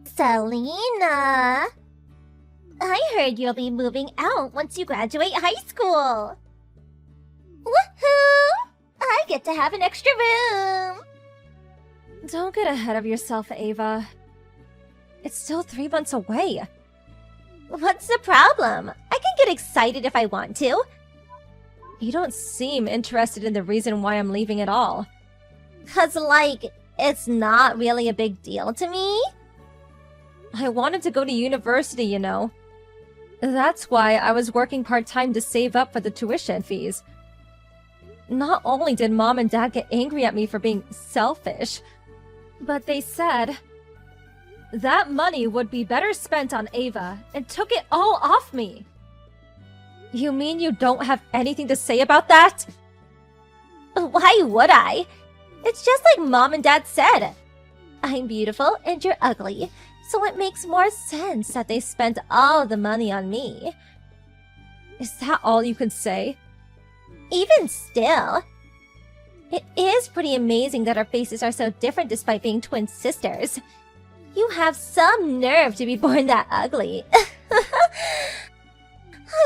Selena! I heard you'll be moving out once you graduate high school. Woohoo! I get to have an extra room. Don't get ahead of yourself, Ava. It's still 3 months away. What's the problem? I can get excited if I want to. You don't seem interested in the reason why I'm leaving at all. 'Cause, it's not really a big deal to me. I wanted to go to university, you know. That's why I was working part-time to save up for the tuition fees. Not only did Mom and Dad get angry at me for being selfish, but they said that money would be better spent on Ava and took it all off me. You mean you don't have anything to say about that? Why would I? It's just like Mom and Dad said. I'm beautiful and you're ugly, so it makes more sense that they spent all the money on me. Is that all you can say? Even still, it is pretty amazing that our faces are so different despite being twin sisters. You have some nerve to be born that ugly.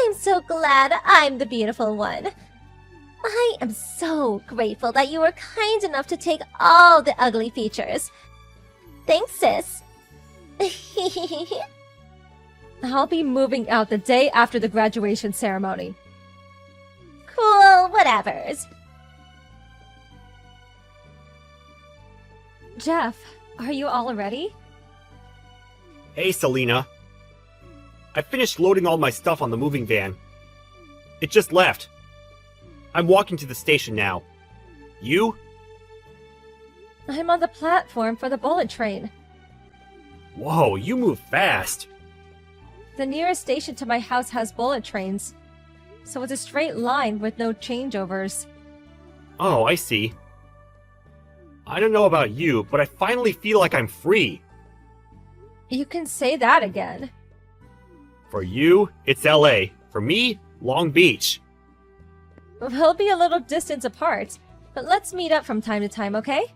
I'm so glad I'm the beautiful one. I am so grateful that you were kind enough to take all the ugly features. Thanks, sis. I'll be moving out the day after the graduation ceremony. Cool, whatevers. Jeff, are you all ready? Hey, Selena. I finished loading all my stuff on the moving van. It just left. I'm walking to the station now. You? I'm on the platform for the bullet train. Whoa, you move fast. The nearest station to my house has bullet trains, so it's a straight line with no changeovers. Oh, I see. I don't know about you, but I finally feel like I'm free. You can say that again. For you, it's LA. For me, Long Beach. We'll be a little distance apart, but let's meet up from time to time, okay?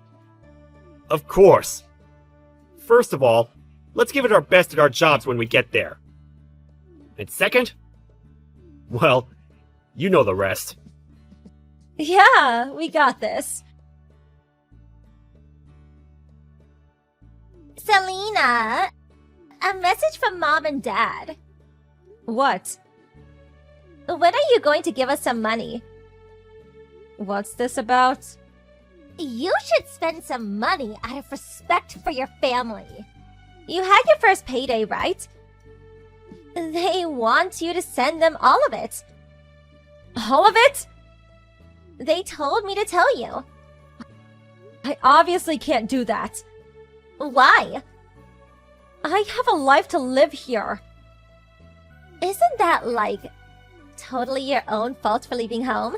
Of course. First of all, let's give it our best at our jobs when we get there. And second, well, you know the rest. Yeah, we got this. Selena, a message from Mom and Dad. What? When are you going to give us some money? What's this about? You should spend some money out of respect for your family. You had your first payday, right? They want you to send them all of it. All of it? They told me to tell you. I obviously can't do that. Why? I have a life to live here. Isn't that, totally your own fault for leaving home?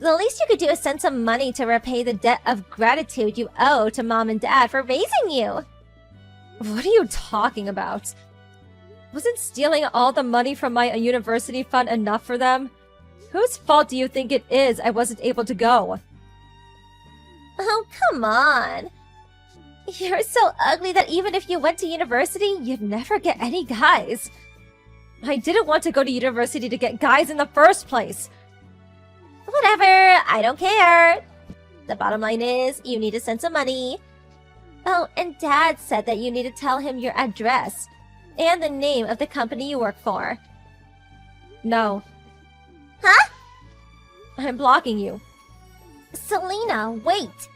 The least you could do is send some money to repay the debt of gratitude you owe to Mom and Dad for raising you. What are you talking about? Wasn't stealing all the money from my university fund enough for them? Whose fault do you think it is I wasn't able to go? Oh, come on. You're so ugly that even if you went to university, you'd never get any guys. I didn't want to go to university to get guys in the first place. Whatever, I don't care. The bottom line is, you need to send some money. Oh, and Dad said that you need to tell him your address and the name of the company you work for. No. Huh? I'm blocking you. Selena, wait.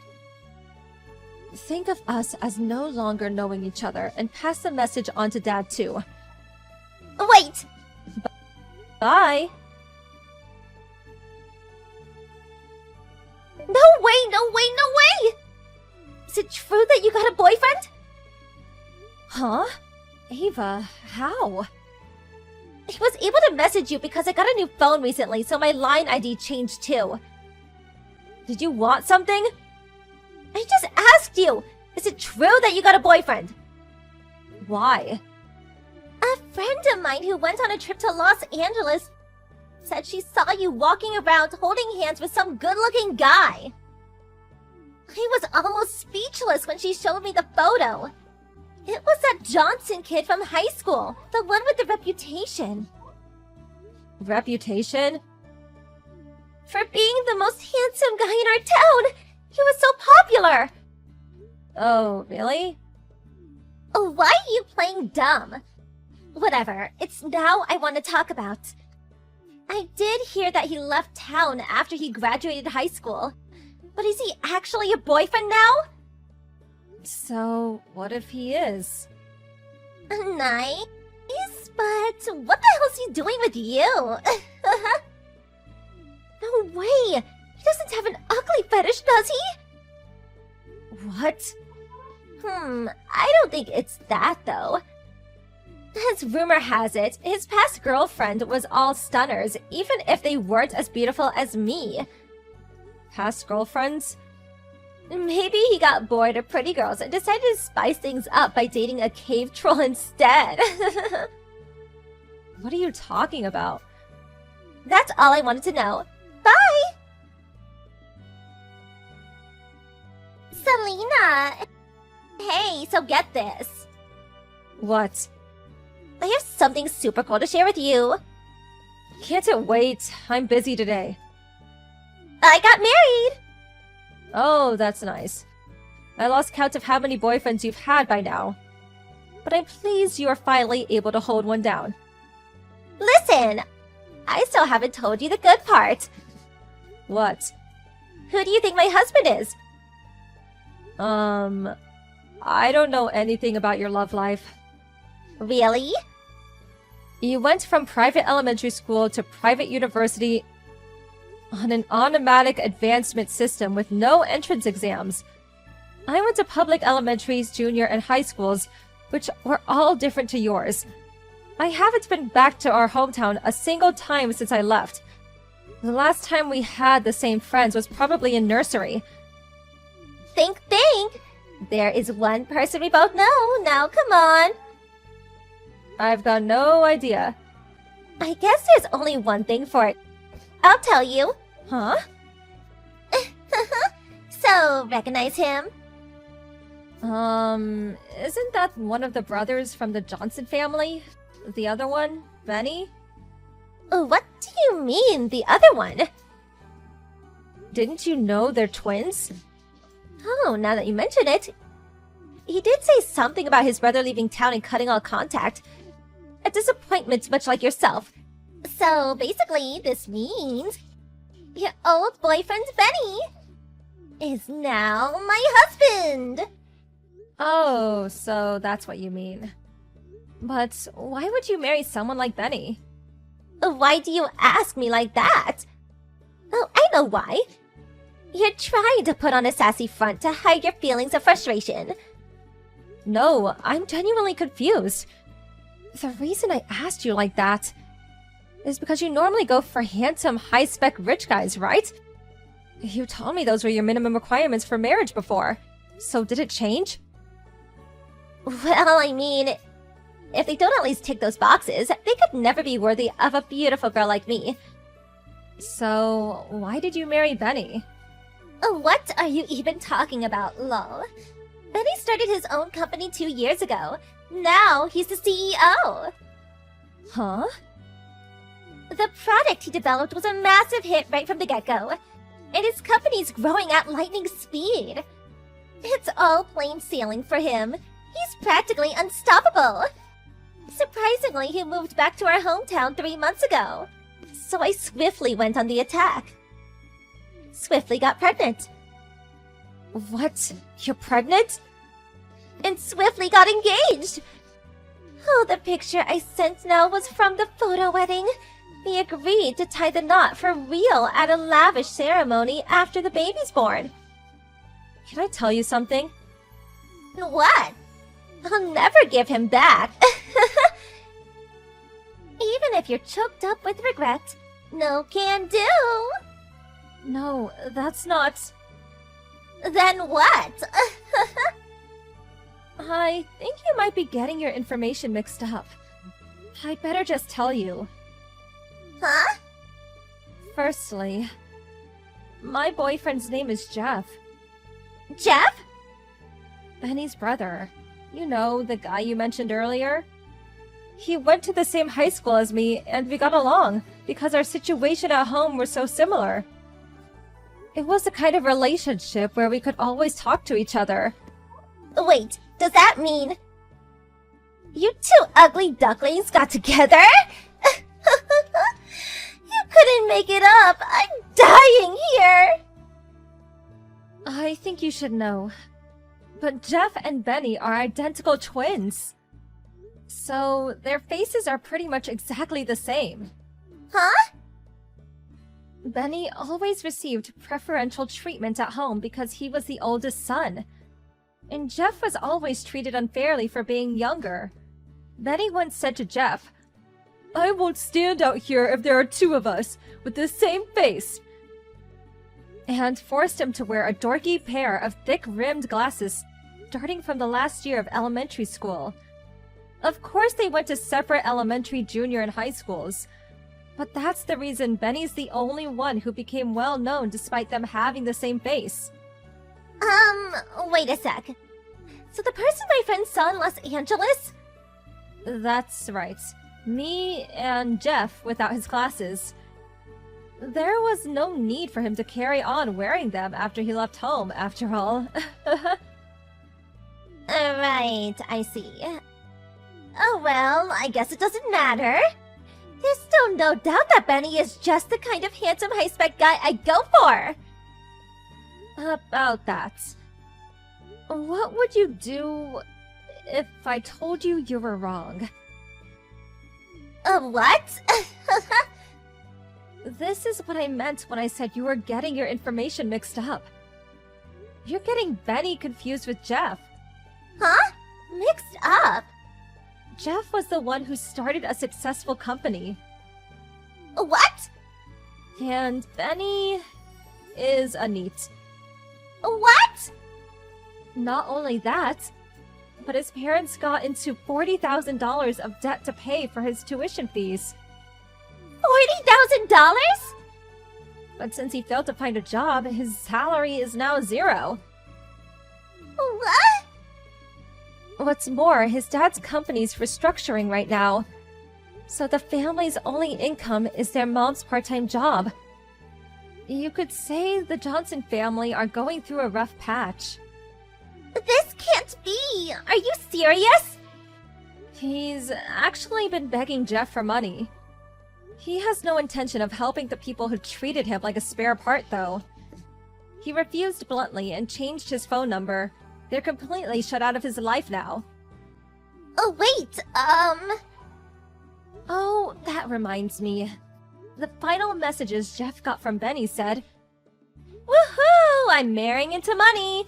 Think of us as no longer knowing each other and pass the message on to Dad too. Wait! Bye! No way, no way, no way! Is it true that you got a boyfriend? Huh? Ava, how? I was able to message you because I got a new phone recently, so my line ID changed too. Did you want something? I just asked you! Is it true that you got a boyfriend? Why? A friend of mine who went on a trip to Los Angeles said she saw you walking around holding hands with some good-looking guy. I was almost speechless when she showed me the photo. It was that Johnson kid from high school, the one with the reputation. Reputation? For being the most handsome guy in our town! He was so popular! Oh, really? Oh, why are you playing dumb? Whatever, it's now I want to talk about. I did hear that he left town after he graduated high school. But is he actually a boyfriend now? So, what if he is? Nice, but what the hell's he doing with you? No way! He doesn't have an ugly fetish, does he? What? I don't think it's that, though. As rumor has it, his past girlfriend was all stunners, even if they weren't as beautiful as me. Past girlfriends? Maybe he got bored of pretty girls and decided to spice things up by dating a cave troll instead. What are you talking about? That's all I wanted to know. Bye! Selena! Hey, so get this. What? I have something super cool to share with you. Can't it wait? I'm busy today. I got married! Oh, that's nice. I lost count of how many boyfriends you've had by now. But I'm pleased you are finally able to hold one down. Listen! I still haven't told you the good part. What? Who do you think my husband is? I don't know anything about your love life. Really? You went from private elementary school to private university on an automatic advancement system with no entrance exams. I went to public elementaries, junior, and high schools, which were all different to yours. I haven't been back to our hometown a single time since I left. The last time we had the same friends was probably in nursery. Think. There is one person we both know. Now, come on. I've got no idea. I guess there's only one thing for it. I'll tell you. Huh? So, recognize him? Isn't that one of the brothers from the Johnson family? The other one? Benny? What do you mean, the other one? Didn't you know they're twins? Oh, now that you mention it. He did say something about his brother leaving town and cutting all contact. A disappointment much like yourself. So, basically, this means your old boyfriend, Benny, is now my husband! Oh, so that's what you mean. But why would you marry someone like Benny? Why do you ask me like that? Oh, I know why. You're trying to put on a sassy front to hide your feelings of frustration. No, I'm genuinely confused. The reason I asked you like that is because you normally go for handsome, high-spec rich guys, right? You told me those were your minimum requirements for marriage before. So did it change? Well, I mean, if they don't at least tick those boxes, they could never be worthy of a beautiful girl like me. So, why did you marry Benny? What are you even talking about, lol? Benny started his own company 2 years ago. Now he's the CEO. Huh? The product he developed was a massive hit right from the get-go, and his company's growing at lightning speed. It's all plain sailing for him. He's practically unstoppable. Surprisingly, he moved back to our hometown 3 months ago. So I swiftly went on the attack. Swiftly got pregnant. What? You're pregnant? And swiftly got engaged. Oh, the picture I sent now was from the photo wedding. We agreed to tie the knot for real at a lavish ceremony after the baby's born. Can I tell you something? What? I'll never give him back. Even if you're choked up with regret, no can do. No, that's not... Then what? I think you might be getting your information mixed up. I'd better just tell you. Huh? Firstly, my boyfriend's name is Jeff. Jeff? Benny's brother. You know, the guy you mentioned earlier? He went to the same high school as me, and we got along, because our situation at home were so similar. It was the kind of relationship where we could always talk to each other. Wait, does that mean you two ugly ducklings got together? You couldn't make it up. I'm dying here. I think you should know. But Jeff and Benny are identical twins. So their faces are pretty much exactly the same. Huh? Benny always received preferential treatment at home because he was the oldest son. And Jeff was always treated unfairly for being younger. Benny once said to Jeff, "I won't stand out here if there are two of us with the same face," and forced him to wear a dorky pair of thick-rimmed glasses starting from the last year of elementary school. Of course they went to separate elementary, junior, and high schools. But that's the reason Benny's the only one who became well known despite them having the same face. Wait a sec. So the person my friend saw in Los Angeles? That's right. Me and Jeff without his glasses. There was no need for him to carry on wearing them after he left home, after all. Right, I see. Oh well, I guess it doesn't matter. There's still no doubt that Benny is just the kind of handsome high-spec guy I'd go for. About that. What would you do if I told you you were wrong? What? This is what I meant when I said you were getting your information mixed up. You're getting Benny confused with Jeff. Huh? Mixed up? Jeff was the one who started a successful company. What? And Benny is a NEET. What? Not only that, but his parents got into $40,000 of debt to pay for his tuition fees. $40,000? But since he failed to find a job, his salary is now zero. What? What's more, his dad's company's restructuring right now. So the family's only income is their mom's part-time job. You could say the Johnson family are going through a rough patch. This can't be! Are you serious? He's actually been begging Jeff for money. He has no intention of helping the people who treated him like a spare part, though. He refused bluntly and changed his phone number. They're completely shut out of his life now. Oh, wait, Oh, that reminds me. The final messages Jeff got from Benny said, "Woohoo! I'm marrying into money!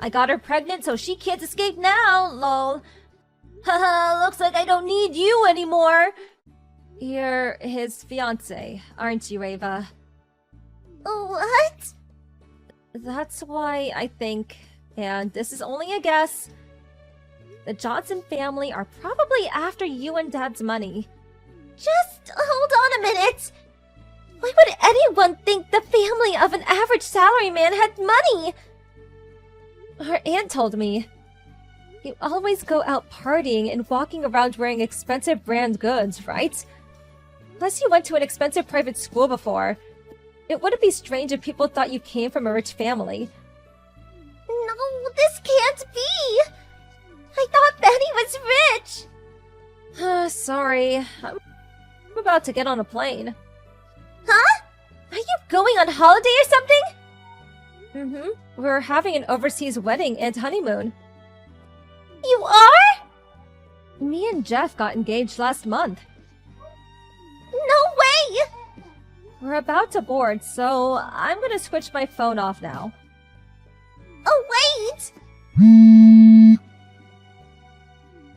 I got her pregnant so she can't escape now, lol. Haha, looks like I don't need you anymore." You're his fiancé, aren't you, Ava? What? That's why I think, and this is only a guess, the Johnson family are probably after you and Dad's money. Just hold on a minute. Why would anyone think the family of an average salaryman had money? Her aunt told me. You always go out partying and walking around wearing expensive brand goods, right? Plus you went to an expensive private school before. It wouldn't be strange if people thought you came from a rich family. No, this can't be. I thought Benny was rich. Sorry. I'm about to get on a plane. Huh? Are you going on holiday or something? Mm-hmm. We're having an overseas wedding and honeymoon. You are? Me and Jeff got engaged last month. No way! We're about to board, so I'm gonna switch my phone off now. Oh, wait!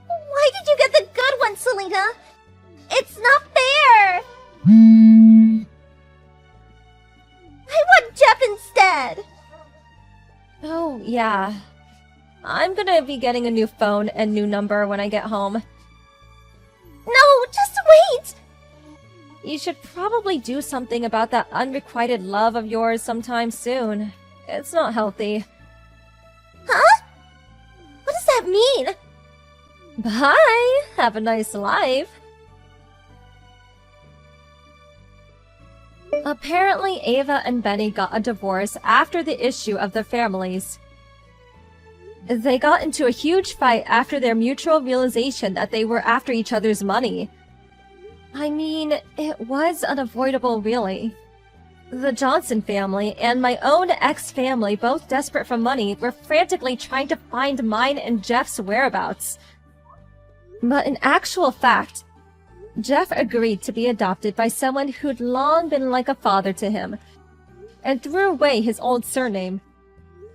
Why did you get the good one, Selena? It's not fair! I want Jeff instead! Oh, yeah. I'm gonna be getting a new phone and new number when I get home. No, just wait! You should probably do something about that unrequited love of yours sometime soon. It's not healthy. Huh? What does that mean? Bye! Have a nice life. Apparently, Ava and Benny got a divorce after the issue of their families. They got into a huge fight after their mutual realization that they were after each other's money. I mean, it was unavoidable, really. The Johnson family and my own ex-family, both desperate for money, were frantically trying to find mine and Jeff's whereabouts. But in actual fact, Jeff agreed to be adopted by someone who'd long been like a father to him, and threw away his old surname.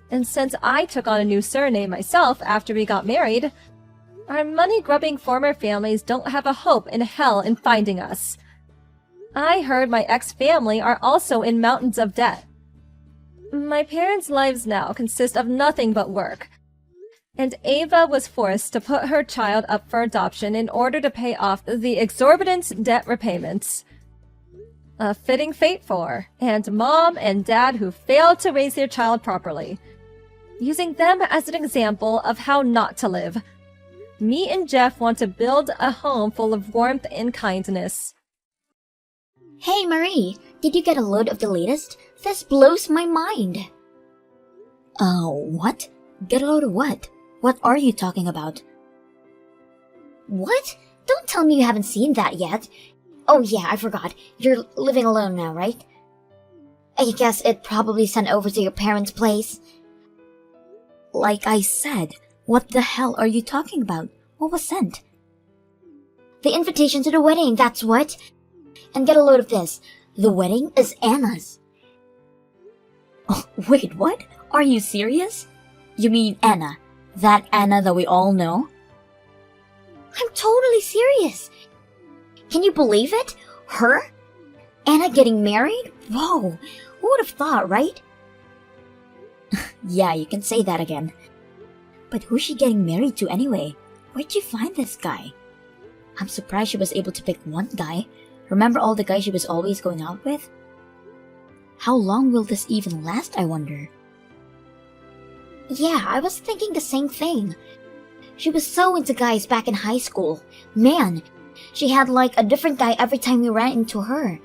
And since I took on a new surname myself after we got married, our money-grubbing former families don't have a hope in hell in finding us. I heard my ex-family are also in mountains of debt. My parents' lives now consist of nothing but work, and Ava was forced to put her child up for adoption in order to pay off the exorbitant debt repayments. A fitting fate for and mom and dad who failed to raise their child properly, using them as an example of how not to live. Me and Jeff want to build a home full of warmth and kindness. Hey Marie, did you get a load of the latest? This blows my mind. What? Get a load of what? What are you talking about? What? Don't tell me you haven't seen that yet. Oh yeah, I forgot. You're living alone now, right? I guess it probably sent over to your parents' place. Like I said, what the hell are you talking about? What was sent? The invitation to the wedding, that's what. And get a load of this. The wedding is Anna's. Oh, wait, what? Are you serious? You mean Anna? That Anna that we all know? I'm totally serious. Can you believe it? Her? Anna getting married? Whoa, who would have thought, right? Yeah, you can say that again. But who's she getting married to anyway? Where'd you find this guy? I'm surprised she was able to pick one guy. Remember all the guys she was always going out with? How long will this even last, I wonder? Yeah, I was thinking the same thing. She was so into guys back in high school. Man, she had like a different guy every time we ran into her.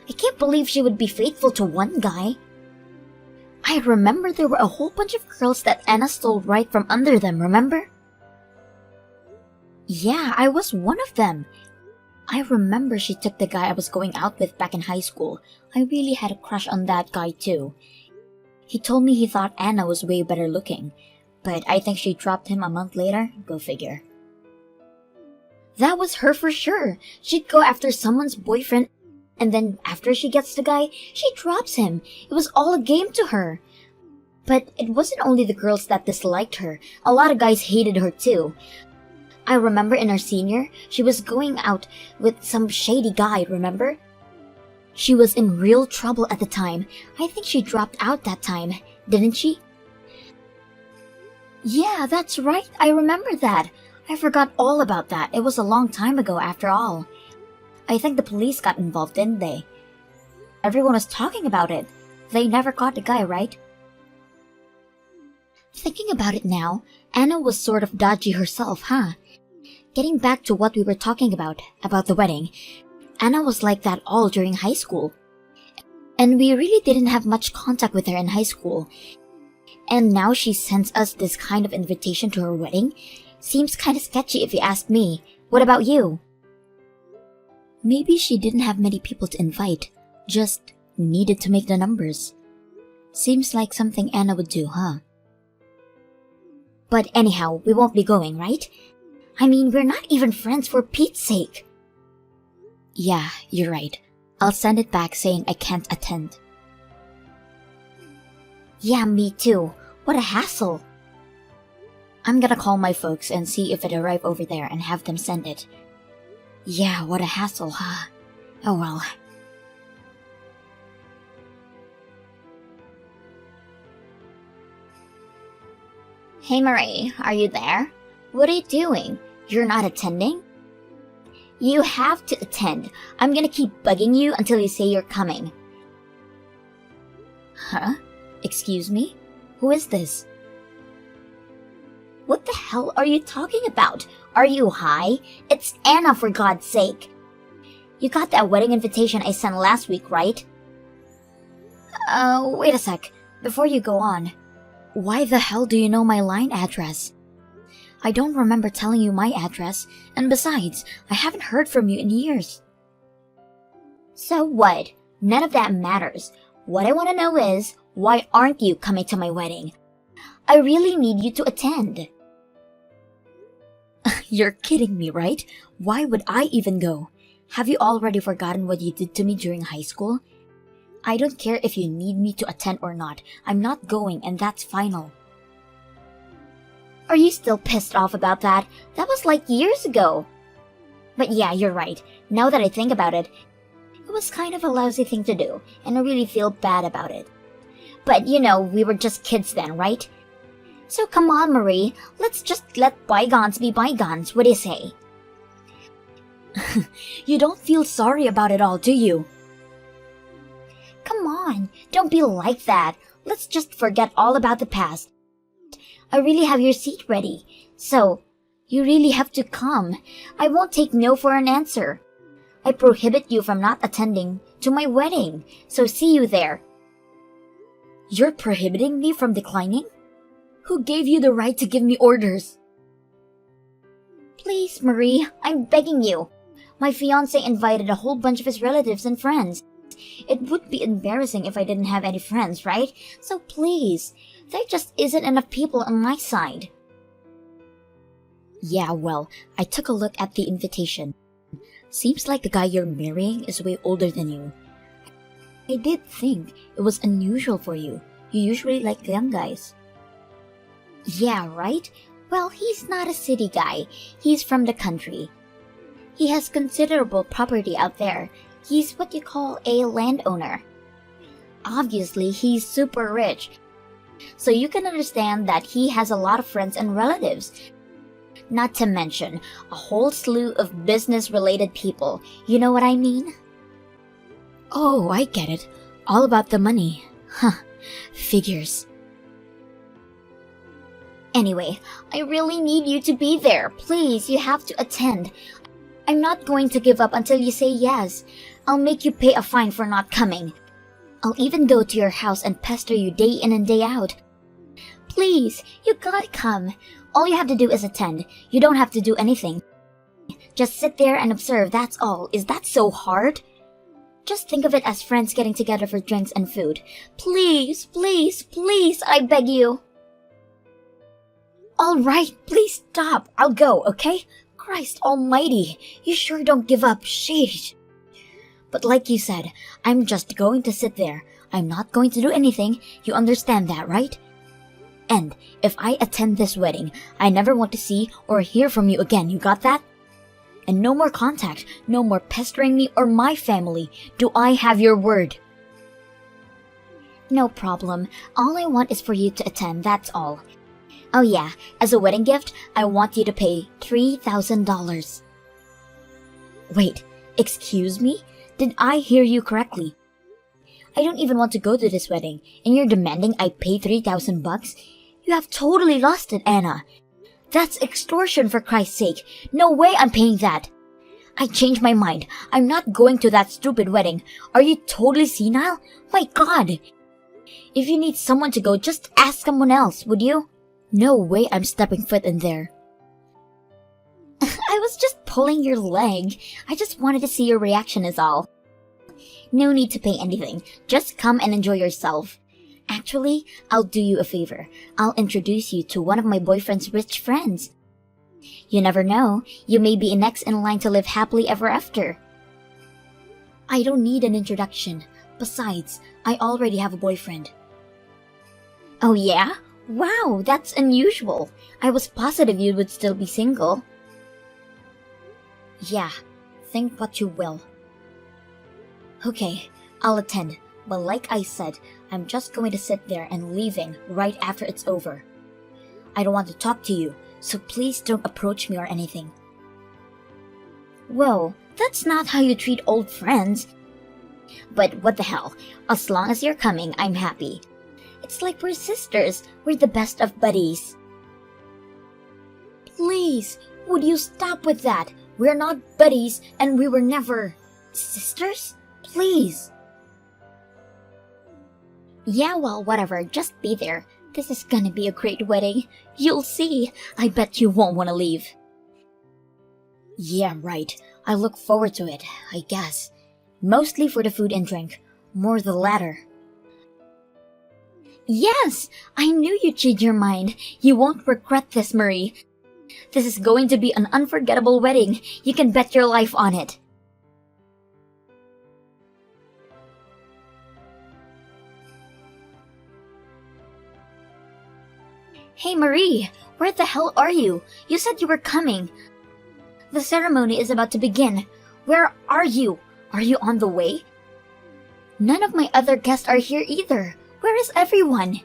I can't believe she would be faithful to one guy. I remember there were a whole bunch of girls that Anna stole right from under them, remember? Yeah, I was one of them. I remember she took the guy I was going out with back in high school. I really had a crush on that guy too. He told me he thought Anna was way better looking, but I think she dropped him a month later. Go figure. That was her for sure. She'd go after someone's boyfriend, and then after she gets the guy, she drops him. It was all a game to her. But it wasn't only the girls that disliked her. A lot of guys hated her too. I remember in our senior, she was going out with some shady guy, remember? She was in real trouble at the time. I think she dropped out that time, didn't she? Yeah, that's right. I remember that. I forgot all about that. It was a long time ago after all. I think the police got involved, didn't they? Everyone was talking about it. They never caught the guy, right? Thinking about it now, Anna was sort of dodgy herself, huh? Getting back to what we were talking about the wedding, Anna was like that all during high school. And we really didn't have much contact with her in high school. And now she sends us this kind of invitation to her wedding. Seems kinda sketchy if you ask me. What about you? Maybe she didn't have many people to invite, just needed to make the numbers. Seems like something Anna would do, huh? But anyhow, we won't be going, right? I mean, we're not even friends, for Pete's sake. Yeah, you're right. I'll send it back saying I can't attend. Yeah, me too. What a hassle. I'm gonna call my folks and see if it arrived over there and have them send it. Yeah, what a hassle, huh? Oh well. Hey Marie, are you there? What are you doing? You're not attending? You have to attend. I'm gonna keep bugging you until you say you're coming. Huh? Excuse me? Who is this? What the hell are you talking about? Are you high? It's Anna, for God's sake. You got that wedding invitation I sent last week, right? Wait a sec. Before you go on, why the hell do you know my line address? I don't remember telling you my address, and besides, I haven't heard from you in years. So what? None of that matters. What I want to know is, why aren't you coming to my wedding? I really need you to attend. You're kidding me, right? Why would I even go? Have you already forgotten what you did to me during high school? I don't care if you need me to attend or not. I'm not going, and that's final. Are you still pissed off about that? That was like years ago. But yeah, you're right. Now that I think about it, it was kind of a lousy thing to do, and I really feel bad about it. But you know, we were just kids then, right? So come on, Marie, let's just let bygones be bygones, what do you say? You don't feel sorry about it all, do you? Come on, don't be like that. Let's just forget all about the past. I really have your seat ready, so you really have to come. I won't take no for an answer. I prohibit you from not attending to my wedding, so see you there. You're prohibiting me from declining? Who gave you the right to give me orders? Please, Marie, I'm begging you. My fiancé invited a whole bunch of his relatives and friends. It would be embarrassing if I didn't have any friends, right? So please, there just isn't enough people on my side. Yeah, well, I took a look at the invitation. Seems like the guy you're marrying is way older than you. I did think it was unusual for you. You usually like young guys. Yeah, right? Well, he's not a city guy. He's from the country. He has considerable property out there. He's what you call a landowner. Obviously, he's super rich. So you can understand that he has a lot of friends and relatives. Not to mention, a whole slew of business-related people. You know what I mean? Oh, I get it. All about the money. Huh. Figures. Anyway, I really need you to be there. Please, you have to attend. I'm not going to give up until you say yes. I'll make you pay a fine for not coming. I'll even go to your house and pester you day in and day out. Please, you gotta come. All you have to do is attend. You don't have to do anything. Just sit there and observe, that's all. Is that so hard? Just think of it as friends getting together for drinks and food. Please, please, please, I beg you. Alright, please stop. I'll go, okay? Christ almighty, you sure don't give up, sheesh. But like you said, I'm just going to sit there. I'm not going to do anything. You understand that, right? And if I attend this wedding, I never want to see or hear from you again. You got that? And no more contact, no more pestering me or my family. Do I have your word? No problem. All I want is for you to attend, that's all. Oh yeah, as a wedding gift, I want you to pay $3,000. Wait, excuse me? Did I hear you correctly? I don't even want to go to this wedding, and you're demanding I pay $3,000? You have totally lost it, Anna. That's extortion, for Christ's sake. No way I'm paying that. I changed my mind. I'm not going to that stupid wedding. Are you totally senile? My God. If you need someone to go, just ask someone else, would you? No way I'm stepping foot in there. I was just pulling your leg. I just wanted to see your reaction is all. No need to pay anything. Just come and enjoy yourself. Actually, I'll do you a favor. I'll introduce you to one of my boyfriend's rich friends. You never know. You may be next in line to live happily ever after. I don't need an introduction. Besides, I already have a boyfriend. Oh yeah? Wow, that's unusual. I was positive you would still be single. Yeah, think what you will. Okay, I'll attend. But like I said, I'm just going to sit there and leaving right after it's over. I don't want to talk to you, so please don't approach me or anything. Whoa, that's not how you treat old friends. But what the hell, as long as you're coming, I'm happy. It's like we're sisters, we're the best of buddies. Please, Would you stop with that? We're not buddies and we were never... sisters? Please. Yeah, well, whatever. Just be there. This is gonna be a great wedding. You'll see. I bet you won't want to leave. Yeah, right. I look forward to it, I guess. Mostly for the food and drink. More the latter. Yes! I knew you'd change your mind. You won't regret this, Marie. This is going to be an unforgettable wedding. You can bet your life on it. Hey Marie, where the hell are you? You said you were coming. The ceremony is about to begin. Where are you? Are you on the way? None of my other guests are here either. Where is everyone?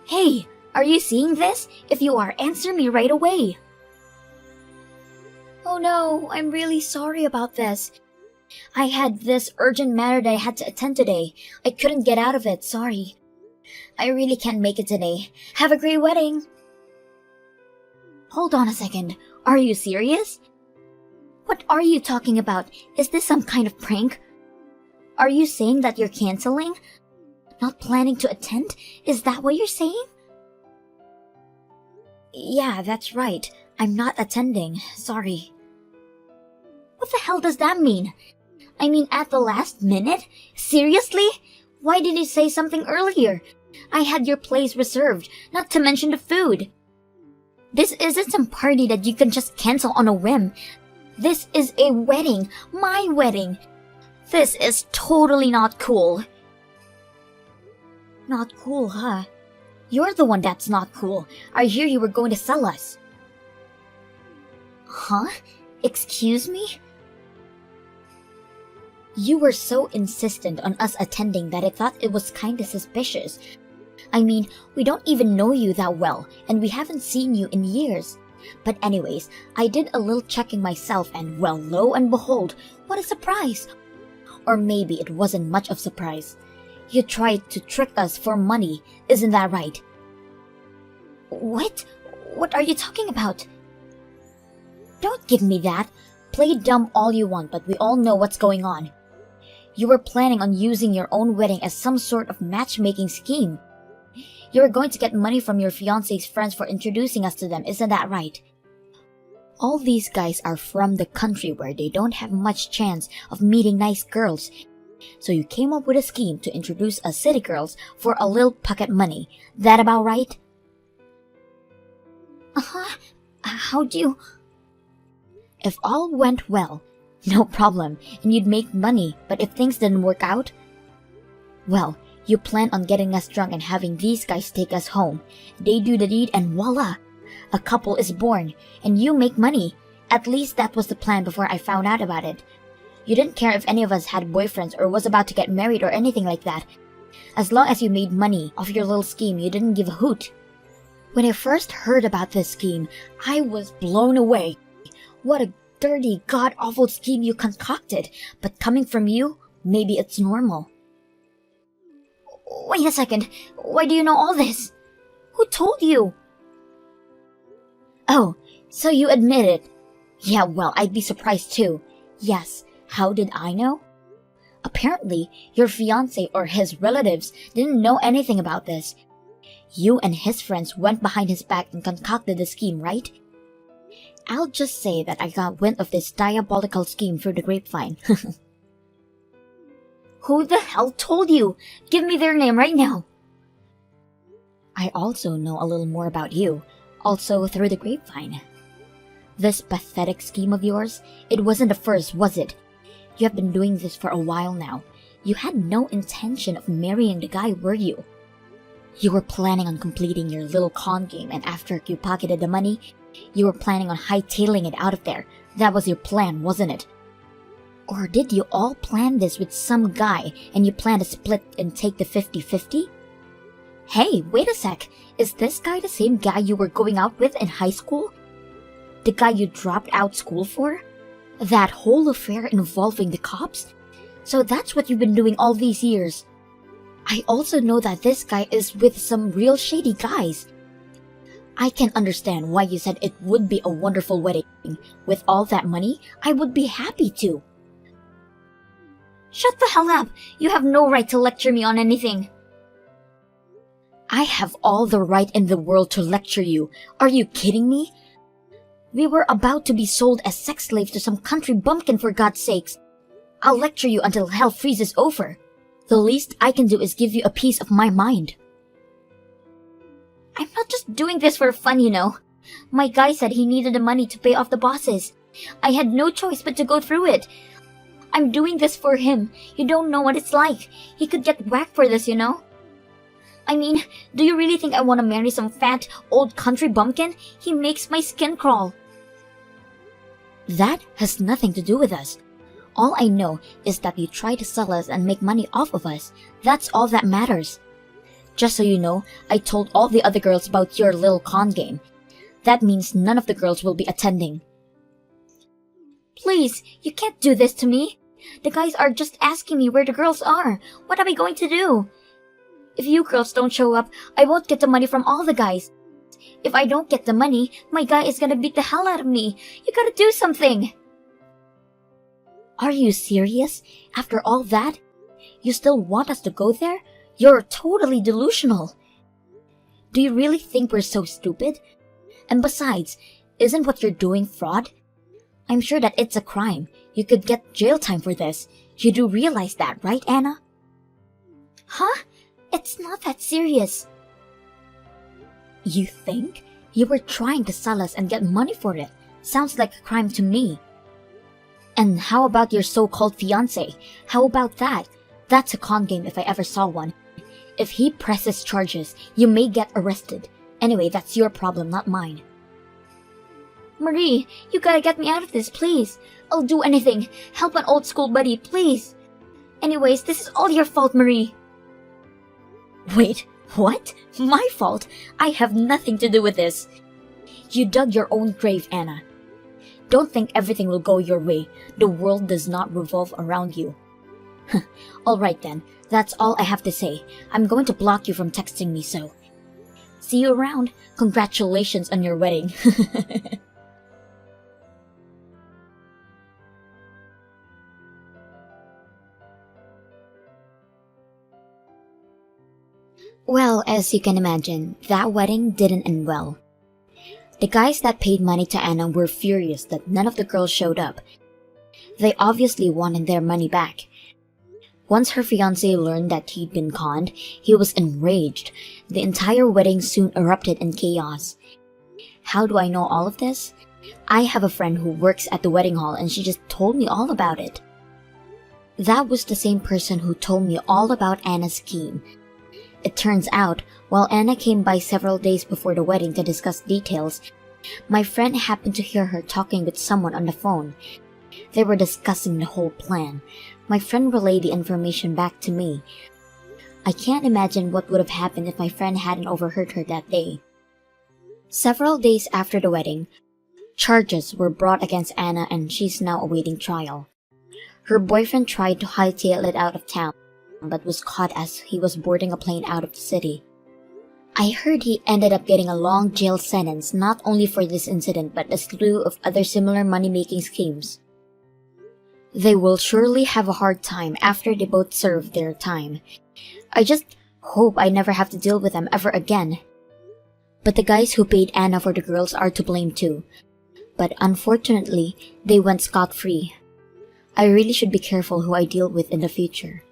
Hey, are you seeing this? If you are, answer me right away. Oh no, I'm really sorry about this. I had this urgent matter that I had to attend today. I couldn't get out of it, sorry. I really can't make it today. Have a great wedding. Hold on a second. Are you serious? What are you talking about? Is this some kind of prank? Are you saying that you're canceling? Not planning to attend? Is that what you're saying? Yeah, that's right. I'm not attending. Sorry. What the hell does that mean? I mean, at the last minute? Seriously? Why did you say something earlier? I had your place reserved, not to mention the food. This isn't some party that you can just cancel on a whim. This is a wedding, my wedding. This is totally not cool. Not cool, huh? You're the one that's not cool. I hear you were going to sell us. Huh? Excuse me? You were so insistent on us attending that I thought it was kinda suspicious. I mean, we don't even know you that well, and we haven't seen you in years. But anyways, I did a little checking myself and well, lo and behold, what a surprise! Or maybe it wasn't much of a surprise. You tried to trick us for money, isn't that right? What? What are you talking about? Don't give me that. Play dumb all you want, but we all know what's going on. You were planning on using your own wedding as some sort of matchmaking scheme. You were going to get money from your fiancé's friends for introducing us to them, isn't that right? All these guys are from the country where they don't have much chance of meeting nice girls. So you came up with a scheme to introduce us city girls for a little pocket money. That about right? How'd you... If all went well, no problem, and you'd make money, but if things didn't work out, well, you plan on getting us drunk and having these guys take us home. They do the deed and voila! A couple is born, and you make money. At least that was the plan before I found out about it. You didn't care if any of us had boyfriends or was about to get married or anything like that. As long as you made money off your little scheme, you didn't give a hoot. When I first heard about this scheme, I was blown away. What a dirty, god-awful scheme you concocted, but coming from you, maybe it's normal. Wait a second, why do you know all this? Who told you? Oh, so you admit it. Yeah, well, I'd be surprised too. Yes, how did I know? Apparently, your fiancé or his relatives didn't know anything about this. You and his friends went behind his back and concocted the scheme, right? I'll just say that I got wind of this diabolical scheme through the grapevine. Who the hell told you? Give me their name right now. I also know a little more about you, also through the grapevine. This pathetic scheme of yours, it wasn't the first, was it? You have been doing this for a while now. You had no intention of marrying the guy, were you? You were planning on completing your little con game, and after you pocketed the money, you were planning on hightailing it out of there. That was your plan, wasn't it? Or did you all plan this with some guy and you plan to split and take the 50-50? Hey, wait a sec. Is this guy the same guy you were going out with in high school? The guy you dropped out school for? That whole affair involving the cops? So that's what you've been doing all these years. I also know that this guy is with some real shady guys. I can understand why you said it would be a wonderful wedding. With all that money, I would be happy to. Shut the hell up! You have no right to lecture me on anything. I have all the right in the world to lecture you. Are you kidding me? We were about to be sold as sex slaves to some country bumpkin, for God's sakes. I'll lecture you until hell freezes over. The least I can do is give you a piece of my mind. I'm not just doing this for fun, you know. My guy said he needed the money to pay off the bosses. I had no choice but to go through it. I'm doing this for him. You don't know what it's like. He could get whacked for this, you know. I mean, do you really think I want to marry some fat, old country bumpkin? He makes my skin crawl. That has nothing to do with us. All I know is that you try to sell us and make money off of us. That's all that matters. Just so you know, I told all the other girls about your little con game. That means none of the girls will be attending. Please, you can't do this to me. The guys are just asking me where the girls are. What am I going to do? If you girls don't show up, I won't get the money from all the guys. If I don't get the money, my guy is gonna beat the hell out of me. You gotta do something. Are you serious? After all that? You still want us to go there? You're totally delusional. Do you really think we're so stupid? And besides, isn't what you're doing fraud? I'm sure that it's a crime. You could get jail time for this. You do realize that, right, Anna? Huh? It's not that serious. You think? You were trying to sell us and get money for it. Sounds like a crime to me. And how about your so-called fiancé? How about that? That's a con game if I ever saw one. If he presses charges, you may get arrested. Anyway, that's your problem, not mine. Marie, you gotta get me out of this, please. I'll do anything. Help an old school buddy, please. Anyways, this is all your fault, Marie. Wait, what? My fault? I have nothing to do with this. You dug your own grave, Anna. Don't think everything will go your way. The world does not revolve around you. Alright then, that's all I have to say. I'm going to block you from texting me, so. See you around. Congratulations on your wedding. Well, as you can imagine, that wedding didn't end well. The guys that paid money to Anna were furious that none of the girls showed up. They obviously wanted their money back. Once her fiancé learned that he'd been conned, he was enraged. The entire wedding soon erupted in chaos. How do I know all of this? I have a friend who works at the wedding hall and she just told me all about it. That was the same person who told me all about Anna's scheme. It turns out, while Anna came by several days before the wedding to discuss details, my friend happened to hear her talking with someone on the phone. They were discussing the whole plan. My friend relayed the information back to me. I can't imagine what would have happened if my friend hadn't overheard her that day. Several days after the wedding, charges were brought against Anna and she's now awaiting trial. Her boyfriend tried to hightail it out of town, but was caught as he was boarding a plane out of the city. I heard he ended up getting a long jail sentence not only for this incident but a slew of other similar money-making schemes. They will surely have a hard time after they both serve their time. I just hope I never have to deal with them ever again. But the guys who paid Anna for the girls are to blame too. But unfortunately, they went scot-free. I really should be careful who I deal with in the future.